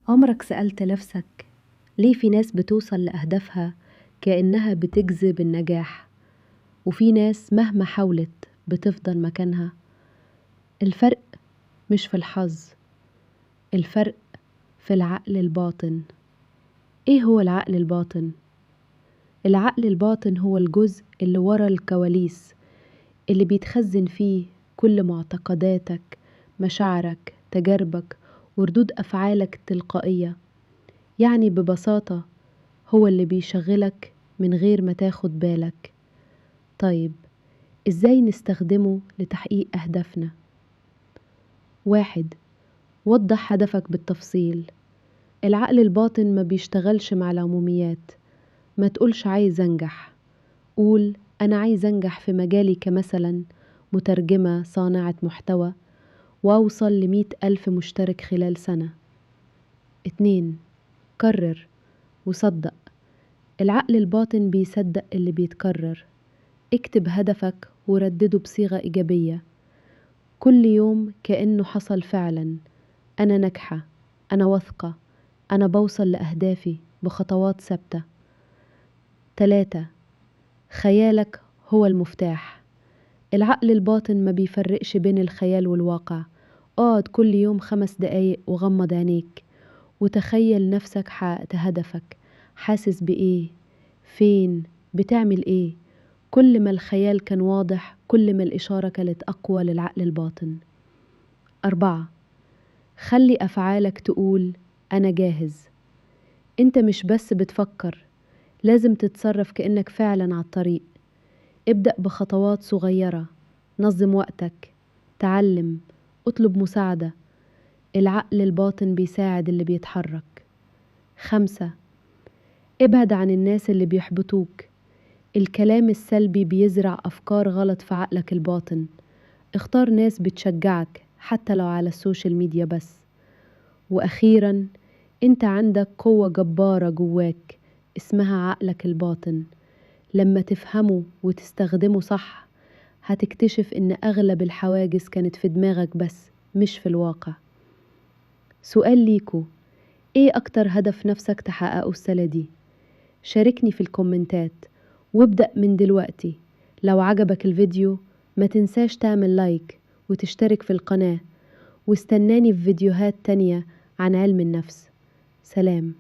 عمرك سألت نفسك ليه في ناس بتوصل لأهدافها كأنها بتجذب النجاح، وفي ناس مهما حاولت بتفضل مكانها؟ الفرق مش في الحظ، الفرق في العقل الباطن. ايه هو العقل الباطن؟ العقل الباطن هو الجزء اللي ورا الكواليس، اللي بيتخزن فيه كل معتقداتك، مشاعرك، تجاربك، وردود أفعالك التلقائية. يعني ببساطة هو اللي بيشغلك من غير ما تاخد بالك. طيب، ازاي نستخدمه لتحقيق أهدافنا؟ 1. وضح هدفك بالتفصيل. العقل الباطن ما بيشتغلش مع العموميات. ما تقولش عايز أنجح، قول أنا عايز أنجح في مجالي، كمثلا مترجمة، صانعة محتوى، وأوصل ل100,000 مشترك خلال سنة. 2. كرر وصدق. العقل الباطن بيصدق اللي بيتكرر. اكتب هدفك وردده بصيغة إيجابية كل يوم كأنه حصل فعلا. أنا ناجحة، أنا واثقة، أنا بوصل لأهدافي بخطوات ثابتة. 3. خيالك هو المفتاح. العقل الباطن ما بيفرقش بين الخيال والواقع. اقعد كل يوم 5 دقايق وغمض عينيك وتخيل نفسك حققت هدفك. حاسس بإيه؟ فين؟ بتعمل إيه؟ كل ما الخيال كان واضح كل ما الإشارة كانت أقوى للعقل الباطن. 4. خلي أفعالك تقول أنا جاهز. أنت مش بس بتفكر، لازم تتصرف كأنك فعلا على الطريق. ابدأ بخطوات صغيرة، نظم وقتك، تعلم، اطلب مساعدة. العقل الباطن بيساعد اللي بيتحرك. 5. ابعد عن الناس اللي بيحبطوك. الكلام السلبي بيزرع أفكار غلط في عقلك الباطن. اختار ناس بتشجعك حتى لو على السوشيال ميديا بس. وأخيرا، انت عندك قوة جبارة جواك اسمها عقلك الباطن. لما تفهمه وتستخدمه صح هتكتشف ان اغلب الحواجز كانت في دماغك بس مش في الواقع. سؤال ليكو، ايه اكتر هدف نفسك تحققه السنة دي؟ شاركني في الكومنتات وابدأ من دلوقتي. لو عجبك الفيديو ما تنساش تعمل لايك وتشترك في القناة، واستناني في فيديوهات تانية عن علم النفس. سلام.